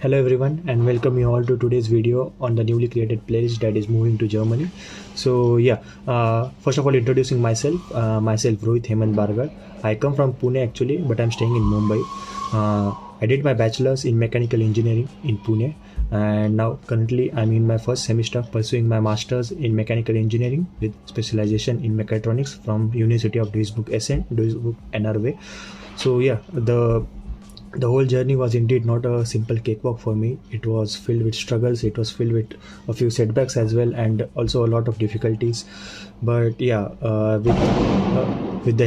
Hello everyone and welcome you all to today's video on the newly created playlist that is moving to Germany. First of all, introducing myself Rohit Hemant Bargar. I come from Pune actually, but I'm staying in Mumbai. I did my bachelor's in mechanical engineering in Pune, and now currently I'm in my first semester pursuing my master's in mechanical engineering with specialization in mechatronics from University of Duisburg-Essen, Duisburg NRW. The whole journey was indeed not a simple cakewalk for me. It was filled with struggles, it was filled with a few setbacks as well, and also a lot of difficulties. But with the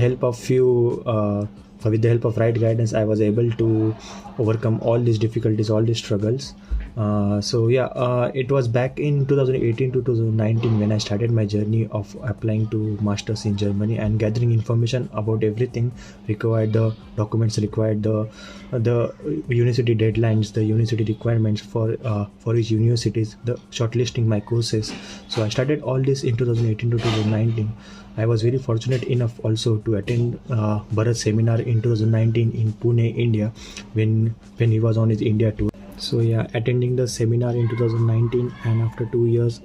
help of right guidance, I was able to overcome all these difficulties, all these struggles. It was back in 2018 to 2019 when I started my journey of applying to masters in Germany and gathering information about everything required, the documents required, the university deadlines, the university requirements for each universities, the shortlisting my courses. So I started all this in 2018 to 2019. I was very fortunate enough also to attend Bharat seminar in 2019 in Pune, India, when he was on his India tour. Attending the seminar in 2019 and after 2 years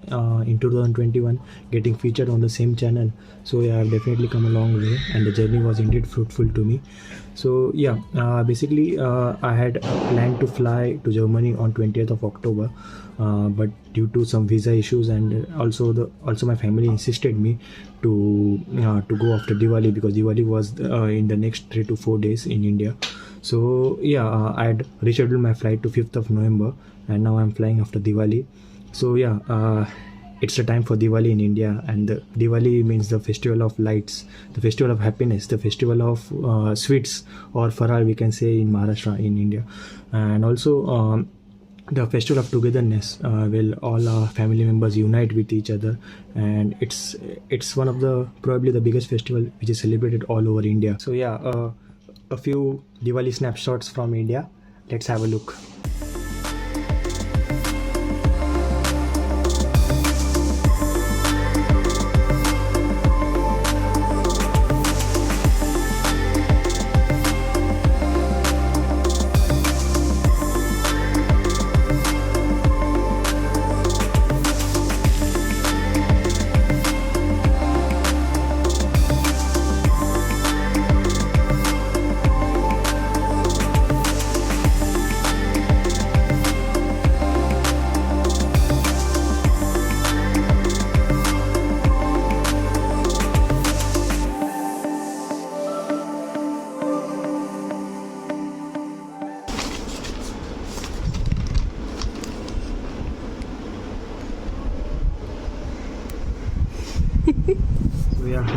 in 2021 getting featured on the same channel. I've definitely come a long way and the journey was indeed fruitful to me. I had planned to fly to Germany on 20th of October, but due to some visa issues and also my family insisted me to go after Diwali, because Diwali was in the next 3 to 4 days in India. I had rescheduled my flight to 5th of November and now I'm flying after Diwali. It's the time for Diwali in India, and Diwali means the festival of lights, the festival of happiness, the festival of sweets, or farar we can say in Maharashtra in India, and also the festival of togetherness, where all our family members unite with each other, and it's one of the probably the biggest festival which is celebrated all over India. A few Diwali snapshots from India. Let's have a look.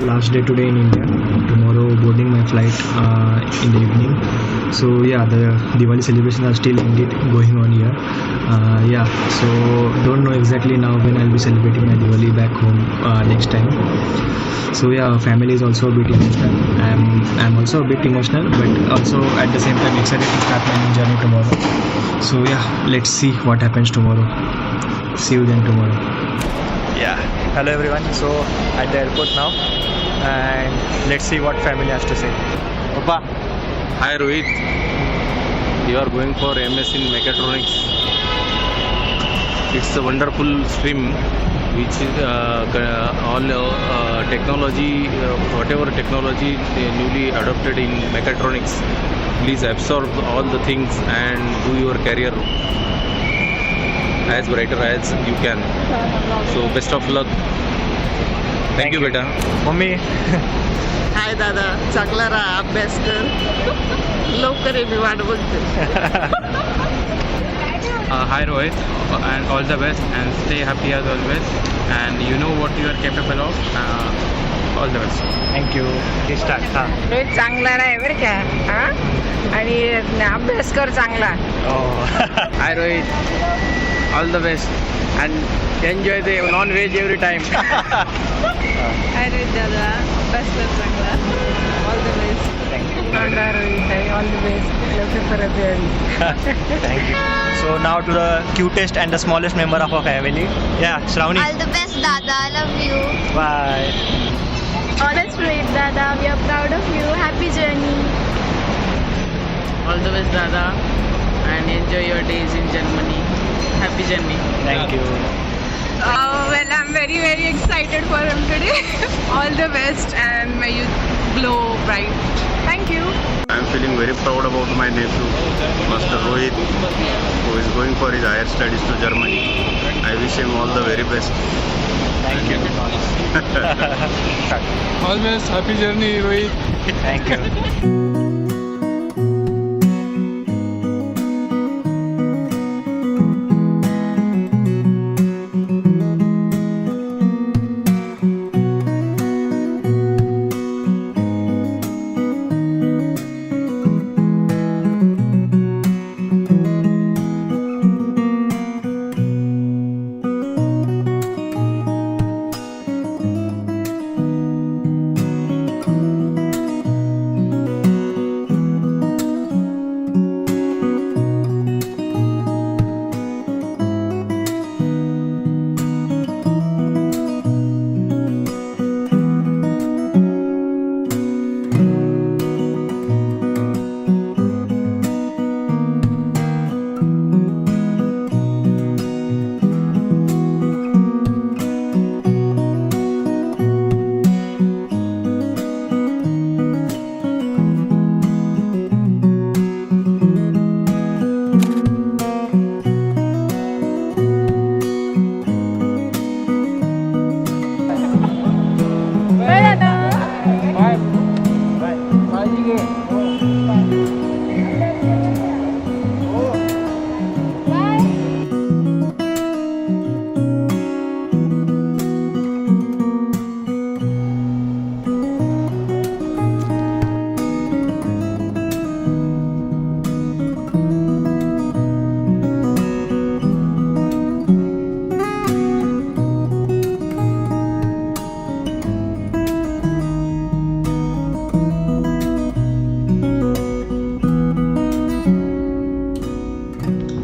Last day today in India. Tomorrow boarding my flight in the evening. The Diwali celebrations are still indeed going on here. Don't know exactly now when I'll be celebrating my Diwali back home next time. Family is also a bit emotional. I'm also a bit emotional, but also at the same time excited to start my new journey tomorrow. Let's see what happens tomorrow. See you then tomorrow. Hello everyone. At the airport now, and let's see what family has to say. Papa. Hi Rohit, you are going for MS in mechatronics. It's a wonderful stream which is all technology, whatever technology newly adopted in mechatronics. Please absorb all the things and do your career as brighter as you can. So best of luck. Thank you beta. Mummy. हाय दादा, चांगला राहा, अभ्यास कर, लवकर ये मी वाट बघते. Hi Rohit, and all the best, and stay happy as always, and you know what you are capable of. All the best. Thank you. Start. Rohit चांगला राहा बरं का, हा? आणि अभ्यास कर चांगला. Hi Rohit, all the best, and enjoy the non-veg every time. हाय रोहित दादा, अभ्यास कर चांगला. All the best. चांगला रोहित आहे, ऑल द बेस्ट. लवकर परत यावी. Thank you. So now to the cutest and the smallest member of our family. Shravani. All the best, Dada. I love you. Bye. Honest Rohit, Dada. We are proud of you. Happy journey. All the best, Dada. And and enjoy your days in Germany. Happy journey. Thank you. Well, I'm very, very excited for him today. All the best and may you glow bright. Thank you. I'm feeling very proud about my nephew, Master Rohit, who is going for his higher studies to Germany. I wish him all the very best. Thank you. All the best. Happy journey, Rohit. Thank you.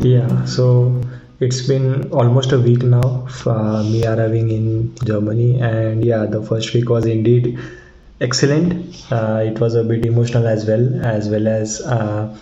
Yeah, so it's been almost a week now me arriving in Germany, and yeah, the first week was indeed excellent. It was a bit emotional as well as a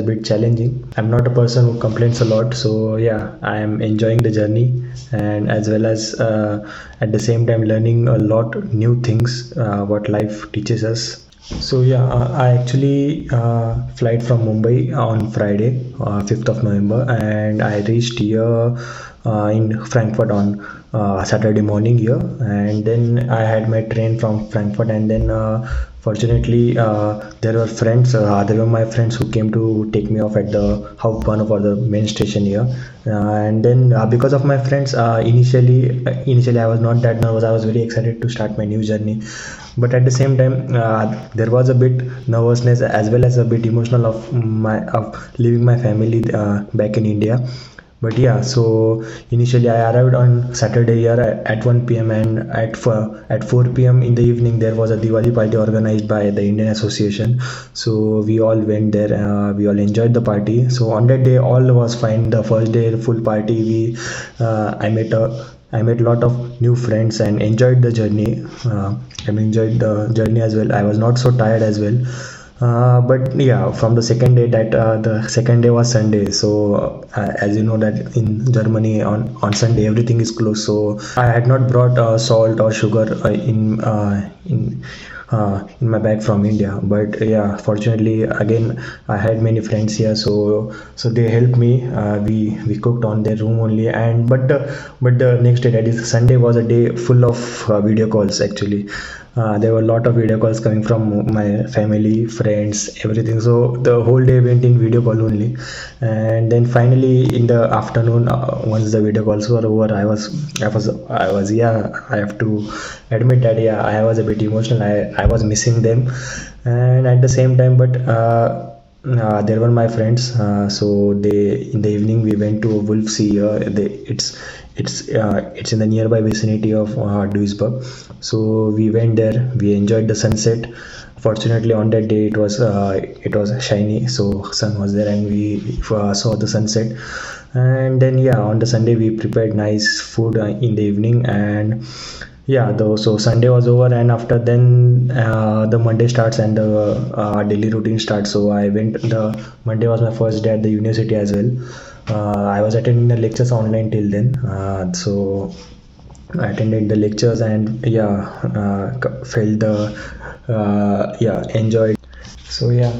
bit challenging. I'm not a person who complains a lot, so yeah, I am enjoying the journey, and as well as at the same time learning a lot new things what life teaches us. So yeah, I actually flight from Mumbai on Friday, 5th of November, and I reached here in Frankfurt on Saturday morning here, and then I had my train from Frankfurt, and then fortunately there were my friends who came to take me off at the Hauptbahnhof or the main station here, and then because of my friends, initially I was not that nervous. I was very excited to start my new journey, but at the same time there was a bit nervousness as well as a bit emotional of leaving my family back in India. But yeah, so initially I arrived on Saturday here at 1 p.m. and at 4 p.m. in the evening there was a Diwali party organized by the Indian Association. So we all went there. We all enjoyed the party. So on that day all was fine. The first day full party. I met a lot of new friends and enjoyed the journey. I enjoyed the journey as well. I was not so tired as well. But yeah, from the second day, the second day was Sunday. So as you know that in Germany on Sunday everything is closed. So I had not brought salt or sugar in my bag from India. But yeah, fortunately again I had many friends here, so they helped me. We cooked on their room only, and but the next day, that is Sunday, was a day full of video calls actually. There were a lot of video calls coming from my family, friends, everything. So the whole day went in video call only, and then finally in the afternoon, once the video calls were over, I was yeah, I have to admit that yeah, I was a bit emotional. I was missing them, and at the same time, but there were my friends. So in the evening we went to Wolfsee. It's in the nearby vicinity of Duisburg. So we went there. We enjoyed the sunset. Fortunately, on that day it was shiny, so sun was there, and we saw the sunset. And then yeah, on the Sunday we prepared nice food in the evening, and yeah, though, so Sunday was over, and after then the Monday starts and the daily routine starts. So I went. The Monday was my first day at the university as well. I was attending the lectures online till then. So I attended the lectures and yeah, felt the yeah, enjoyed. So yeah,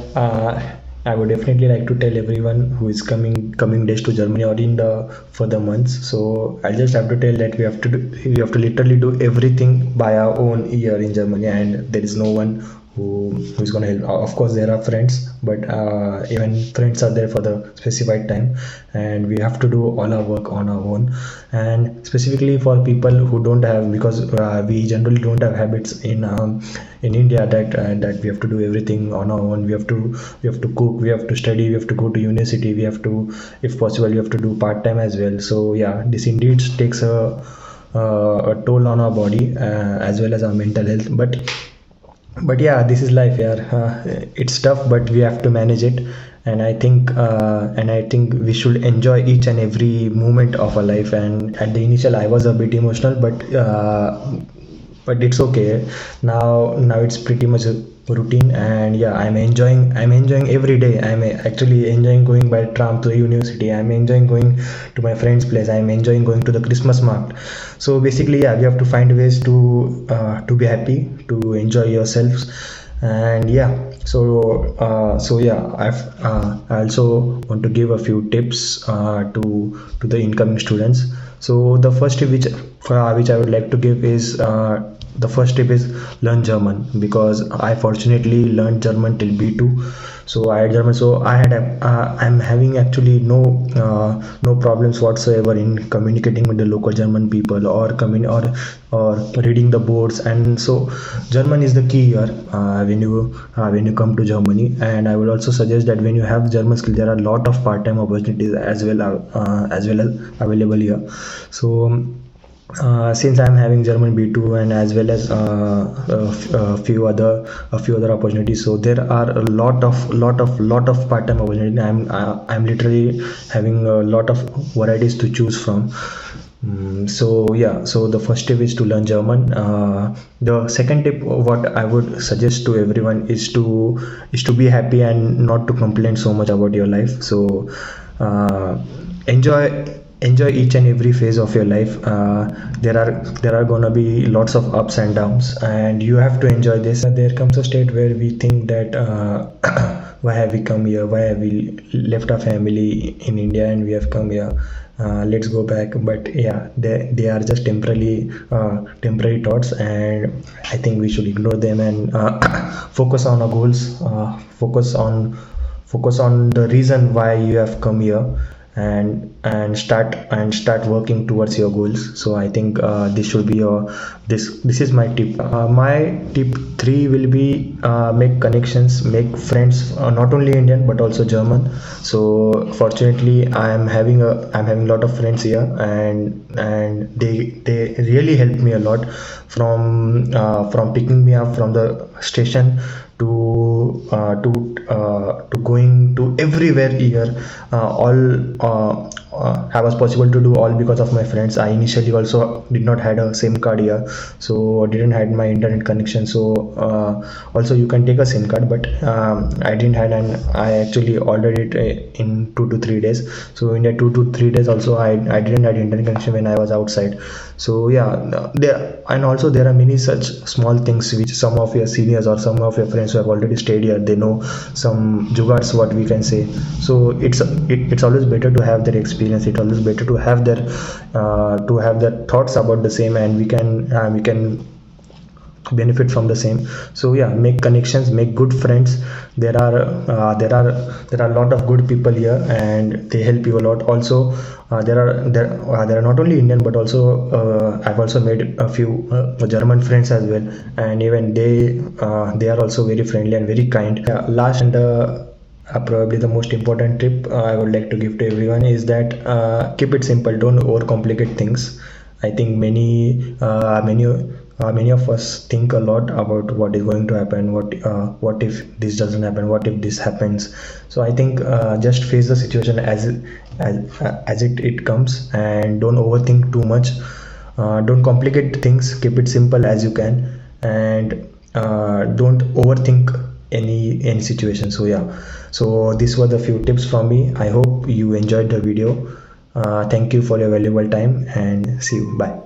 I would definitely like to tell everyone who is coming days to Germany or in the further months. So I just have to tell that we have to literally do everything by our own ear in Germany, and there is no one who's going to help. Of course, there are friends, but even friends are there for the specified time, and we have to do all our work on our own. And specifically for people who don't have, because we generally don't have habits in India that we have to do everything on our own. We have to cook, we have to study, we have to go to university, we have to, if possible, we have to do part time as well. So yeah, this indeed takes a toll on our body as well as our mental health. But yeah, this is life. Yeah, it's tough, but we have to manage it. And I think we should enjoy each and every moment of our life. And at the initial, I was a bit emotional, but it's okay. Now it's pretty much a routine, and yeah, I'm enjoying every day. I'm actually enjoying going by tram to the university. I'm enjoying going to my friend's place. I'm enjoying going to the Christmas market. So basically, yeah, we have to find ways to be happy, to enjoy yourselves. And yeah, so yeah, I also want to give a few tips to the incoming students. So the first tip which I would like to give is, the first tip is learn German, because I fortunately learned German till B2. So I had German, so I'm having actually no problems whatsoever in communicating with the local German people, or reading the boards. And so German is the key here when you come to Germany. And I would also suggest that when you have German skill, there are a lot of part-time opportunities as well as available here. So since I'm having German B2, and as well as a few other opportunities, so there are a lot of part-time opportunities. I'm literally having a lot of varieties to choose from. So yeah, so the first tip is to learn German. The second tip, what I would suggest to everyone, is to be happy and not to complain so much about your life. So uh, enjoy each and every phase of your life. There are gonna be lots of ups and downs, and you have to enjoy this. There comes a state where we think that why have we come here, why have we left our family in India and we have come here, let's go back. But yeah, they are just temporary thoughts, and I think we should ignore them and focus on our goals, focus on the reason why you have come here, and start working towards your goals. So I think this should be this is my tip. My tip 3 will be, make connections, make friends, not only Indian but also German. So fortunately, I'm having a lot of friends here, and they really helped me a lot, from picking me up from the station to going to everywhere here. I was possible to do all because of my friends. I initially also did not had a SIM card here, so didn't had my internet connection. So also you can take a SIM card, but I didn't had, and I actually ordered it in 2 to 3 days. So in that 2 to 3 days also, I didn't had internet connection when I was outside. So yeah, there are many such small things which some of your seniors or some of your friends who have already stayed here, they know some jugards, what we can say. So it's always better to have their experience. It's always better to have their thoughts about the same, and we can benefit from the same. So yeah, make connections, make good friends. There are a lot of good people here, and they help you a lot. Also, there are not only Indian, but also I've also made a few German friends as well, and even they are also very friendly and very kind. Last, and probably the most important tip I would like to give to everyone is that keep it simple. Don't overcomplicate things. I think many of us think a lot about what is going to happen, what if this doesn't happen, what if this happens. So I think just face the situation as it comes, and don't overthink too much. Don't complicate things, keep it simple as you can, and don't overthink any situation. So yeah, so these were the few tips from me. I hope you enjoyed the video. Thank you for your valuable time, and see you. Bye.